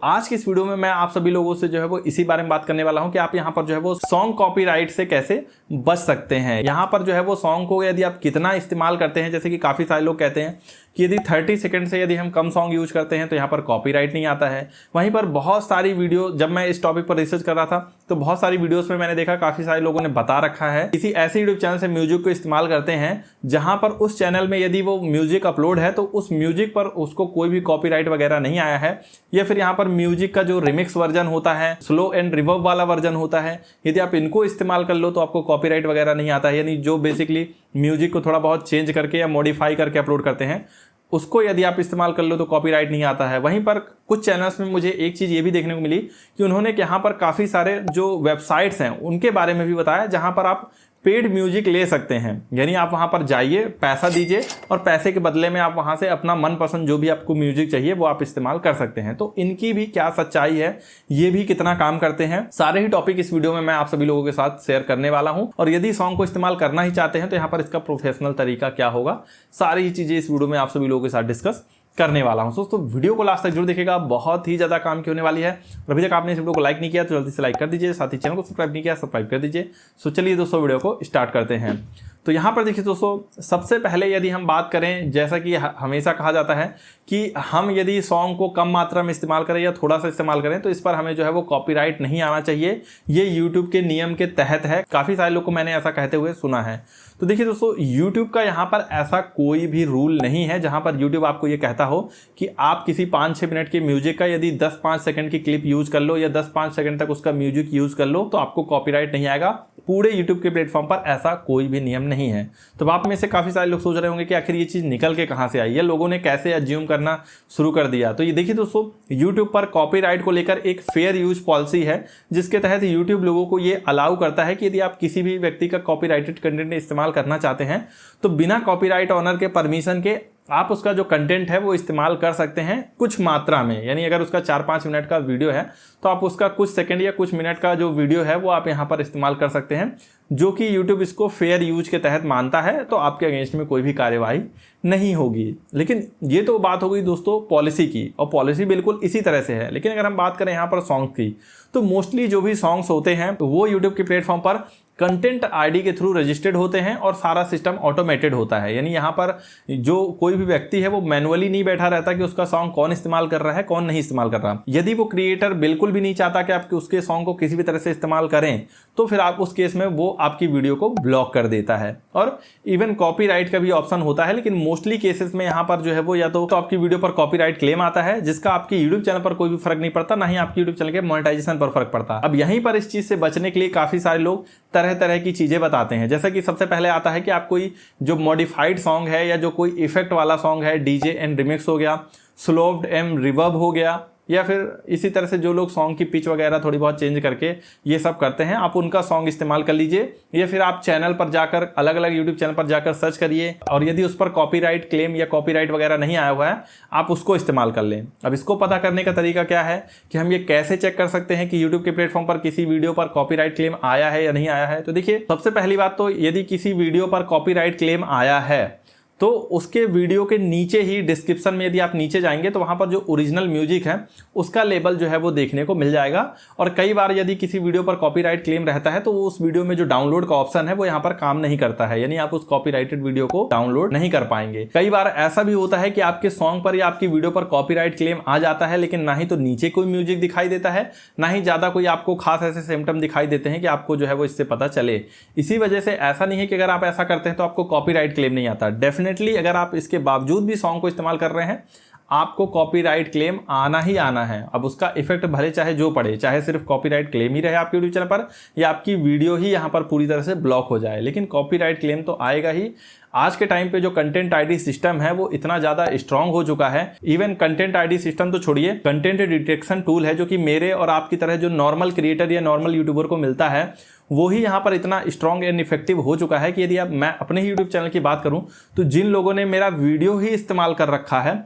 आज की इस वीडियो में मैं आप सभी लोगों से जो है वो इसी बारे में बात करने वाला हूं कि आप यहां पर जो है वो सॉन्ग कॉपीराइट से कैसे बच सकते हैं। यहां पर जो है वो सॉन्ग को यदि आप कितना इस्तेमाल करते हैं, जैसे कि काफ़ी सारे लोग कहते हैं कि यदि 30 सेकंड से यदि हम कम सॉन्ग यूज करते हैं तो यहाँ पर कॉपीराइट नहीं आता है। वहीं पर बहुत सारी वीडियो, जब मैं इस टॉपिक पर रिसर्च कर रहा था तो बहुत सारी वीडियोस में मैंने देखा काफ़ी सारे लोगों ने बता रखा है किसी ऐसे यूट्यूब चैनल से म्यूजिक को इस्तेमाल करते हैं जहां पर उस चैनल में यदि वो म्यूजिक अपलोड है तो उस म्यूजिक पर उसको कोई भी कॉपीराइट वगैरह नहीं आया है, या फिर यहाँ पर म्यूजिक का जो रिमिक्स वर्जन होता है, स्लो एंड रिवर्ब वाला वर्जन होता है, यदि आप इनको इस्तेमाल कर लो तो आपको कॉपीराइट वगैरह नहीं आता है। यानी जो बेसिकली म्यूजिक को थोड़ा बहुत चेंज करके या मॉडिफाई करके अपलोड करते हैं उसको यदि आप इस्तेमाल कर लो तो कॉपीराइट नहीं आता है। वहीं पर कुछ चैनल्स में मुझे एक चीज़ ये भी देखने को मिली कि उन्होंने यहाँ पर काफ़ी सारे जो वेबसाइट्स हैं उनके बारे में भी बताया जहाँ पर आप पेड म्यूजिक ले सकते हैं। यानी आप वहाँ पर जाइए, पैसा दीजिए और पैसे के बदले में आप वहाँ से अपना मनपसंद जो भी आपको म्यूजिक चाहिए वो आप इस्तेमाल कर सकते हैं। तो इनकी भी क्या सच्चाई है, ये भी कितना काम करते हैं, सारे ही टॉपिक इस वीडियो में मैं आप सभी लोगों के साथ शेयर करने वाला हूँ। और यदि सॉन्ग को इस्तेमाल करना ही चाहते हैं तो यहाँ पर इसका प्रोफेशनल तरीका क्या होगा, सारी ही चीज़ें इस वीडियो में आप सभी लोगों के साथ डिस्कस करने वाला हूं। दोस्तों वीडियो को लास्ट तक जरूर देखिएगा, बहुत ही ज्यादा काम की होने वाली है। और अभी तक आपने इस वीडियो को लाइक नहीं किया तो जल्दी से लाइक कर दीजिए, साथ ही चैनल को सब्सक्राइब नहीं किया सब्सक्राइब कर दीजिए। सो चलिए दोस्तों वीडियो को स्टार्ट करते हैं। तो यहाँ पर देखिए दोस्तों, सबसे पहले यदि हम बात करें, जैसा कि हमेशा कहा जाता है कि हम यदि सॉन्ग को कम मात्रा में इस्तेमाल करें या थोड़ा सा इस्तेमाल करें तो इस पर हमें जो है वो कॉपीराइट नहीं आना चाहिए। ये यूट्यूब के नियम के तहत है। काफ़ी सारे लोग को मैंने ऐसा कहते हुए सुना है। तो देखिए दोस्तों, यूट्यूब का यहाँ पर ऐसा कोई भी रूल नहीं है जहाँ पर यूट्यूब आपको ये कहता हो कि आप किसी 5-6 मिनट के म्यूजिक का यदि 10-5 सेकंड की क्लिप यूज कर लो या 10-5 सेकंड तक उसका म्यूजिक यूज कर लो तो आपको कॉपीराइट नहीं आएगा। पूरे यूट्यूब के प्लेटफॉर्म पर ऐसा कोई भी नियम नहीं है। तो आप में से काफ़ी सारे लोग सोच रहे होंगे कि आखिर ये चीज़ निकल के कहाँ से आई है, लोगों ने कैसे अज्यूम करना शुरू कर दिया। तो ये देखिए दोस्तों, यूट्यूब पर कॉपीराइट को लेकर एक फेयर यूज पॉलिसी है जिसके तहत यूट्यूब लोगों को ये अलाउ करता है कि यदि आप किसी भी व्यक्ति का कॉपीराइटेड कंटेंट इस्तेमाल करना चाहते हैं तो बिना कॉपीराइट ऑनर के परमिशन के आप उसका जो कंटेंट है वो इस्तेमाल कर सकते हैं कुछ मात्रा में। यानी अगर उसका 4-5 मिनट का वीडियो है तो आप उसका कुछ सेकंड या कुछ मिनट का जो वीडियो है वो आप यहाँ पर इस्तेमाल कर सकते हैं, जो कि यूट्यूब इसको फेयर यूज के तहत मानता है। तो आपके अगेंस्ट में कोई भी कार्यवाही नहीं होगी। लेकिन ये तो बात हो गई दोस्तों पॉलिसी की, और पॉलिसी बिल्कुल इसी तरह से है। लेकिन अगर हम बात करें यहाँ पर सॉन्ग की, तो मोस्टली जो भी सॉन्ग्स होते हैं वो यूट्यूब के प्लेटफॉर्म पर कंटेंट आईडी के थ्रू रजिस्टर्ड होते हैं और सारा सिस्टम ऑटोमेटेड होता है। यानी यहाँ पर जो कोई भी व्यक्ति है वो मैनुअली नहीं बैठा रहता कि उसका सॉन्ग कौन इस्तेमाल कर रहा है कौन नहीं इस्तेमाल कर रहा। यदि वो क्रिएटर बिल्कुल भी नहीं चाहता कि आप उसके सॉन्ग को किसी भी तरह से इस्तेमाल करें तो फिर आप उस केस में वो आपकी वीडियो को ब्लॉक कर देता है। और इवन कॉपीराइट का भी ऑप्शन होता है, लेकिन मोस्टली केसेस में यहाँ पर जो है वो या तो आपकी वीडियो पर कॉपीराइट क्लेम आता है जिसका आपकी यूट्यूब चैनल पर कोई भी फर्क नहीं पड़ता, ना ही आपकी यूट्यूब चैनल के मोनेटाइजेशन पर फर्क पड़ता। अब यहीं पर इस चीज से बचने के लिए काफी सारे लोग तरह तरह की चीजें बताते हैं। जैसा कि सबसे पहले आता है कि आप कोई जो मॉडिफाइड सॉन्ग है या जो कोई इफेक्ट वाला सॉन्ग है, डीजे एंड रिमिक्स हो गया, स्लोव्ड एंड रिवर्ब हो गया, या फिर इसी तरह से जो लोग सॉन्ग की पिच वगैरह थोड़ी बहुत चेंज करके ये सब करते हैं, आप उनका सॉन्ग इस्तेमाल कर लीजिए। या फिर आप चैनल पर जाकर अलग अलग यूट्यूब चैनल पर जाकर सर्च करिए और यदि उस पर कॉपीराइट क्लेम या कॉपीराइट वगैरह नहीं आया हुआ है आप उसको इस्तेमाल कर लें। अब इसको पता करने का तरीका क्या है कि हम ये कैसे चेक कर सकते हैं कि यूट्यूब के प्लेटफॉर्म पर किसी वीडियो पर कॉपीराइट क्लेम आया है या नहीं आया है। तो देखिए, सबसे पहली बात तो यदि किसी वीडियो पर कॉपीराइट क्लेम आया है तो उसके वीडियो के नीचे ही डिस्क्रिप्शन में यदि आप नीचे जाएंगे तो वहाँ पर जो ओरिजिनल म्यूजिक है उसका लेबल जो है वो देखने को मिल जाएगा। और कई बार यदि किसी वीडियो पर कॉपीराइट क्लेम रहता है तो उस वीडियो में जो डाउनलोड का ऑप्शन है वो यहाँ पर काम नहीं करता है, यानी आप उस कॉपीराइटेड वीडियो को डाउनलोड नहीं कर पाएंगे। कई बार ऐसा भी होता है कि आपके सॉन्ग पर या आपकी वीडियो पर कॉपीराइट क्लेम आ जाता है लेकिन ना ही तो नीचे कोई म्यूजिक दिखाई देता है, ना ही ज्यादा कोई आपको खास ऐसे सिम्टम दिखाई देते हैं कि आपको जो है वो इससे पता चले। इसी वजह से ऐसा नहीं है कि अगर आप ऐसा करते हैं तो आपको कॉपीराइट क्लेम नहीं आता। डेफिनेटली अगर आप इसके बावजूद भी सॉन्ग को इस्तेमाल कर रहे हैं आपको कॉपीराइट क्लेम आना ही आना है। अब उसका इफेक्ट भले चाहे जो पड़े, चाहे सिर्फ कॉपीराइट क्लेम ही रहे आपके यूट्यूब चैनल पर या आपकी वीडियो ही यहाँ पर पूरी तरह से ब्लॉक हो जाए, लेकिन कॉपीराइट क्लेम तो आएगा ही। आज के टाइम पे जो कंटेंट आईडी सिस्टम है वो इतना ज्यादा स्ट्रांग हो चुका है, इवन कंटेंट आईडी सिस्टम तो छोड़िए, कंटेंट डिटेक्शन टूल है जो कि मेरे और आपकी तरह जो नॉर्मल क्रिएटर या नॉर्मल यूट्यूबर को मिलता है वो ही यहाँ पर इतना स्ट्रांग एंड इफेक्टिव हो चुका है कि यदि अब मैं अपने ही यूट्यूब चैनल की बात करूं तो जिन लोगों ने मेरा वीडियो ही इस्तेमाल कर रखा है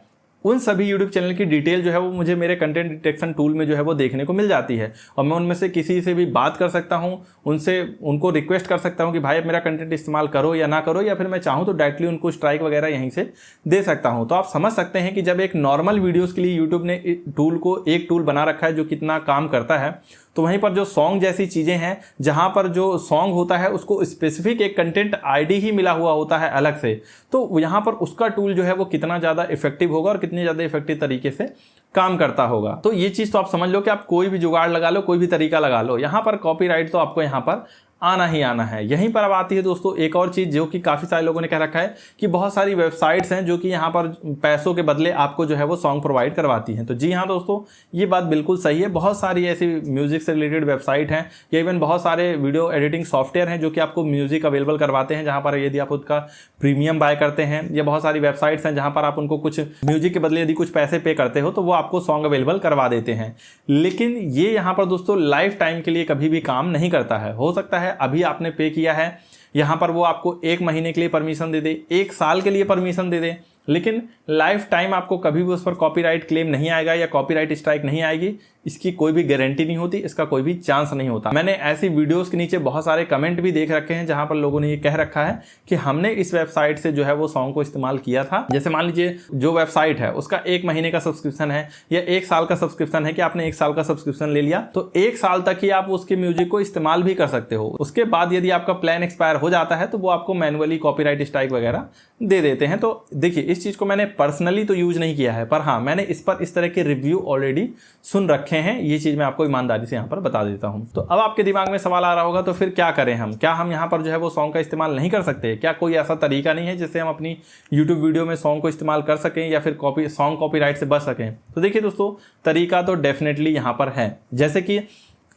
उन सभी यूट्यूब चैनल की डिटेल जो है वो मुझे मेरे कंटेंट डिटेक्शन टूल में जो है वो देखने को मिल जाती है, और मैं उनमें से किसी से भी बात कर सकता हूँ, उनको रिक्वेस्ट कर सकता हूँ कि भाई अब मेरा कंटेंट इस्तेमाल करो या ना करो, या फिर मैं चाहूँ तो डायरेक्टली उनको स्ट्राइक वगैरह यहीं से दे सकता हूँ। तो आप समझ सकते हैं कि जब एक नॉर्मल वीडियोज़ के लिए यूट्यूब ने टूल को एक टूल बना रखा है जो कितना काम करता है, तो वहीं पर जो सॉन्ग जैसी चीज़ें हैं जहां पर जो सॉन्ग होता है उसको स्पेसिफिक एक कंटेंट आईडी ही मिला हुआ होता है अलग से, तो यहाँ पर उसका टूल जो है वो कितना ज़्यादा इफेक्टिव होगा और कितनी ज़्यादा इफेक्टिव तरीके से काम करता होगा। तो ये चीज़ तो आप समझ लो कि आप कोई भी जुगाड़ लगा लो, कोई भी तरीका लगा लो, यहाँ पर कॉपीराइट तो आपको यहाँ पर आना ही आना है। यहीं पर अब आती है दोस्तों एक और चीज़ जो कि काफ़ी सारे लोगों ने कह रखा है कि बहुत सारी वेबसाइट्स हैं जो कि यहाँ पर पैसों के बदले आपको जो है वो सॉन्ग प्रोवाइड करवाती हैं। तो जी हाँ दोस्तों, ये बात बिल्कुल सही है। बहुत सारी ऐसी म्यूज़िक से रिलेटेड वेबसाइट हैं या इवन बहुत सारे वीडियो एडिटिंग सॉफ्टवेयर हैं जो कि आपको म्यूज़िक अवेलेबल करवाते हैं, जहाँ पर यदि आप उसका प्रीमियम बाय करते हैं, या बहुत सारी वेबसाइट्स हैं जहाँ पर आप उनको कुछ म्यूज़िक के बदले यदि कुछ पैसे पे करते हो तो वो आपको सॉन्ग अवेलेबल करवा देते हैं। लेकिन ये यहाँ पर दोस्तों लाइफ टाइम के लिए कभी भी काम नहीं करता है। हो सकता है अभी आपने पे किया है, यहाँ पर वो आपको 1 महीने के लिए परमिशन दे दे, 1 साल के लिए परमिशन दे दे, लेकिन लाइफ टाइम आपको कभी भी उस पर कॉपीराइट क्लेम नहीं आएगा या कॉपीराइट स्ट्राइक नहीं आएगी, इसकी कोई भी गारंटी नहीं होती, इसका कोई भी चांस नहीं होता। मैंने ऐसी वीडियोस के नीचे बहुत सारे कमेंट भी देख रखे हैं जहां पर लोगों ने ये कह रखा है कि हमने इस वेबसाइट से जो है वो सॉन्ग को इस्तेमाल किया था। जैसे मान लीजिए जो वेबसाइट है उसका 1 महीने का सब्सक्रिप्शन है या 1 साल का सब्सक्रिप्शन है, कि आपने 1 साल का सब्सक्रिप्शन ले लिया तो 1 साल तक ही आप उसके म्यूजिक को इस्तेमाल भी कर सकते हो। उसके बाद यदि आपका प्लान एक्सपायर हो जाता है तो वो आपको मैनुअली कॉपीराइट स्ट्राइक वगैरह दे देते हैं। तो देखिए, इस चीज को मैंने पर्सनली तो यूज नहीं किया है, पर हाँ मैंने इस पर इस तरह के रिव्यू ऑलरेडी सुन रखे हैं। ये चीज मैं आपको ईमानदारी से यहाँ पर बता देता हूँ। तो अब आपके दिमाग में सवाल आ रहा होगा तो फिर क्या करें हम? क्या हम यहाँ पर जो है वो सॉन्ग का इस्तेमाल नहीं कर सकते? क्या कोई ऐसा तरीका नहीं है जिससे हम अपनी यूट्यूब वीडियो में सॉन्ग को इस्तेमाल कर सकें या फिर सॉन्ग कॉपीराइट से बच सकें? तो देखिए दोस्तों, तरीका तो डेफिनेटली यहाँ पर है। जैसे कि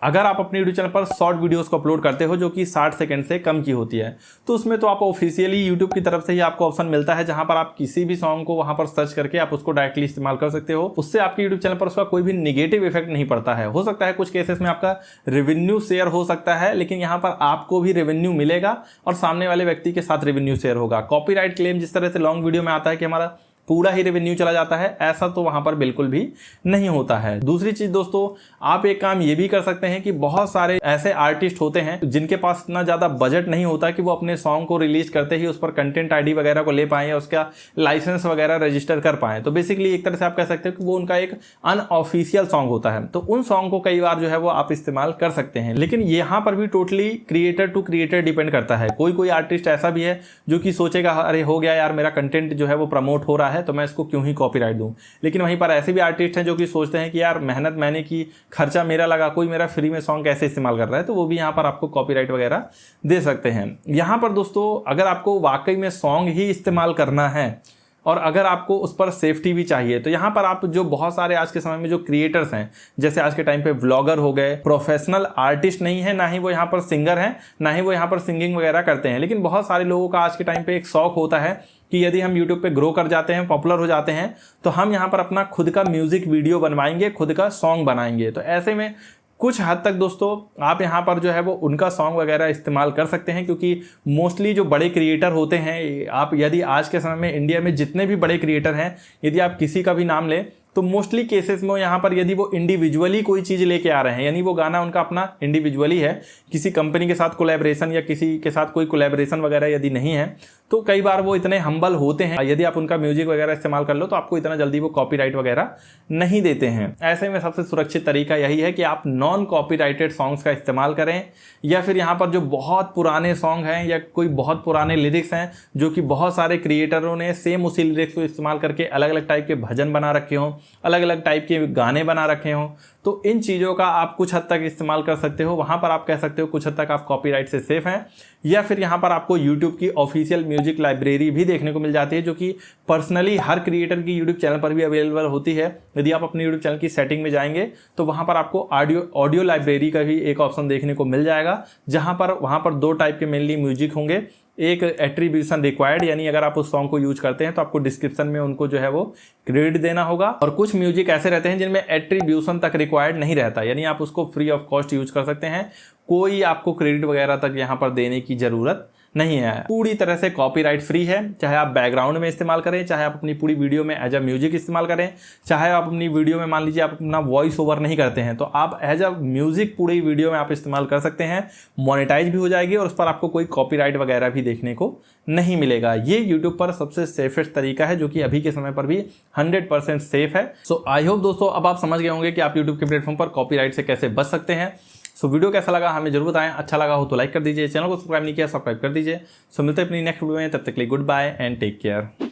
अगर आप अपने यूट्यूब चैनल पर शॉर्ट वीडियोस को अपलोड करते हो जो कि 60 सेकंड से कम की होती है, तो उसमें तो आपको ऑफिशियली यूट्यूब की तरफ से ही आपको ऑप्शन मिलता है जहां पर आप किसी भी सॉन्ग को वहां पर सर्च करके आप उसको डायरेक्टली इस्तेमाल कर सकते हो। उससे आपके यूट्यूब चैनल पर उसका कोई भी निगेटिव इफेक्ट नहीं पड़ता है। हो सकता है कुछ केसेस में आपका रेवेन्यू शेयर हो सकता है, लेकिन यहाँ पर आपको भी रेवेन्यू मिलेगा और सामने वाले व्यक्ति के साथ रेवेन्यू शेयर होगा। कॉपीराइट क्लेम जिस तरह से लॉन्ग वीडियो में आता है कि हमारा पूरा ही रेवेन्यू चला जाता है, ऐसा तो वहां पर बिल्कुल भी नहीं होता है। दूसरी चीज दोस्तों, आप एक काम ये भी कर सकते हैं कि बहुत सारे ऐसे आर्टिस्ट होते हैं जिनके पास इतना ज्यादा बजट नहीं होता कि वो अपने सॉन्ग को रिलीज करते ही उस पर कंटेंट आईडी वगैरह को ले पाए या उसका लाइसेंस वगैरह रजिस्टर कर पाए। तो बेसिकली एक तरह से आप कह सकते हो कि वो उनका एक अनऑफिशियल सॉन्ग होता है, तो उन सॉन्ग को कई बार जो है वो आप इस्तेमाल कर सकते हैं। लेकिन यहाँ पर भी totally creator to creator depend करता है। कोई कोई आर्टिस्ट ऐसा भी है जो कि सोचेगा अरे हो गया यार, मेरा कंटेंट जो है वो प्रमोट हो रहा है तो मैं इसको क्यों ही कॉपीराइट दूं। लेकिन वहीं पर ऐसे भी आर्टिस्ट हैं जो कि सोचते हैं कि यार मेहनत मैंने की, खर्चा मेरा लगा, कोई मेरा फ्री में सॉन्ग कैसे इस्तेमाल कर रहा है, तो वो भी यहाँ पर आपको कॉपीराइट वगैरह दे सकते हैं। यहाँ पर दोस्तों अगर आपको वाकई में सॉन्ग ही इस्तेमाल करना है और अगर आपको उस पर सेफ्टी भी चाहिए, तो यहाँ पर आप जो बहुत सारे आज के समय में जो क्रिएटर्स हैं, जैसे आज के टाइम पे व्लॉगर हो गए, प्रोफेशनल आर्टिस्ट नहीं है, ना ही वो यहाँ पर सिंगर हैं, ना ही वो यहाँ पर सिंगिंग वगैरह करते हैं, लेकिन बहुत सारे लोगों का आज के टाइम पे एक शौक होता है कि यदि हम YouTube पे ग्रो कर जाते हैं, पॉपुलर हो जाते हैं, तो हम यहाँ पर अपना खुद का म्यूजिक वीडियो बनवाएंगे, खुद का सॉन्ग बनाएंगे। तो ऐसे में कुछ हद तक दोस्तों आप यहाँ पर जो है वो उनका सॉन्ग वगैरह इस्तेमाल कर सकते हैं, क्योंकि मोस्टली जो बड़े क्रिएटर होते हैं, आप यदि आज के समय में इंडिया में जितने भी बड़े क्रिएटर हैं, यदि आप किसी का भी नाम लें तो मोस्टली केसेस में यहाँ पर यदि वो इंडिविजुअली कोई चीज़ लेके आ रहे हैं, यानी वो गाना उनका अपना इंडिविजुअली है, किसी कंपनी के साथ कोलैबोरेशन या किसी के साथ कोई कोलैबोरेशन वगैरह यदि नहीं है, तो कई बार वो इतने हम्बल होते हैं, यदि आप उनका म्यूजिक वगैरह इस्तेमाल कर लो तो आपको इतना जल्दी वो कॉपीराइट वगैरह नहीं देते हैं। ऐसे में सबसे सुरक्षित तरीका यही है कि आप नॉन कॉपीराइटेड सॉन्ग्स का इस्तेमाल करें, या फिर यहाँ पर जो बहुत पुराने सॉन्ग हैं या कोई बहुत पुराने लिरिक्स हैं जो कि बहुत सारे क्रिएटरों ने सेम उसी लिरिक्स को इस्तेमाल करके अलग अलग टाइप के भजन बना रखे हों, अलग अलग टाइप के गाने बना रखे हों, तो इन चीज़ों का आप कुछ हद तक इस्तेमाल कर सकते हो। वहाँ पर आप कह सकते हो कुछ हद तक आप कॉपीराइट से सेफ हैं। या फिर यहाँ पर आपको YouTube की ऑफिशियल म्यूजिक लाइब्रेरी भी देखने को मिल जाती है, जो कि पर्सनली हर क्रिएटर की YouTube चैनल पर भी अवेलेबल होती है। यदि आप अपने YouTube चैनल की सेटिंग में जाएंगे तो वहाँ पर आपको ऑडियो लाइब्रेरी का भी एक ऑप्शन देखने को मिल जाएगा, जहाँ पर वहाँ पर 2 टाइप के मेनली म्यूजिक होंगे। एक एट्रीब्यूशन रिक्वायर्ड, यानी अगर आप उस सॉन्ग को यूज करते हैं तो आपको डिस्क्रिप्शन में उनको जो है वो क्रेडिट देना होगा, और कुछ म्यूजिक ऐसे रहते हैं जिनमें एट्रीब्यूशन तक रिक्वायर्ड नहीं रहता, यानी आप उसको फ्री ऑफ कॉस्ट यूज कर सकते हैं, कोई आपको क्रेडिट वगैरह तक यहाँ पर देने की जरूरत नहीं है, पूरी तरह से कॉपीराइट फ्री है। चाहे आप बैकग्राउंड में इस्तेमाल करें, चाहे आप अपनी पूरी वीडियो में एज अ म्यूजिक इस्तेमाल करें, चाहे आप अपनी वीडियो में मान लीजिए आप अपना वॉइस ओवर नहीं करते हैं तो आप एज अ म्यूजिक पूरी वीडियो में आप इस्तेमाल कर सकते हैं। मोनेटाइज भी हो जाएगी और उस पर आपको कोई कॉपीराइट वगैरह भी देखने को नहीं मिलेगा। ये यूट्यूब पर सबसे सेफेस्ट तरीका है जो कि अभी के समय पर भी 100% सेफ है। सो आई होप दोस्तों अब आप समझ गए होंगे कि आप यूट्यूब के प्लेटफॉर्म पर कॉपीराइट से कैसे बच सकते हैं। सो वीडियो कैसा लगा हमें जरूर बताएं, अच्छा लगा हो तो लाइक कर दीजिए, चैनल को सब्सक्राइब नहीं किया सब्सक्राइब कर दीजिए। सो मिलते हैं अपनी नेक्स्ट वीडियो में, तब तक के लिए goodbye and take care.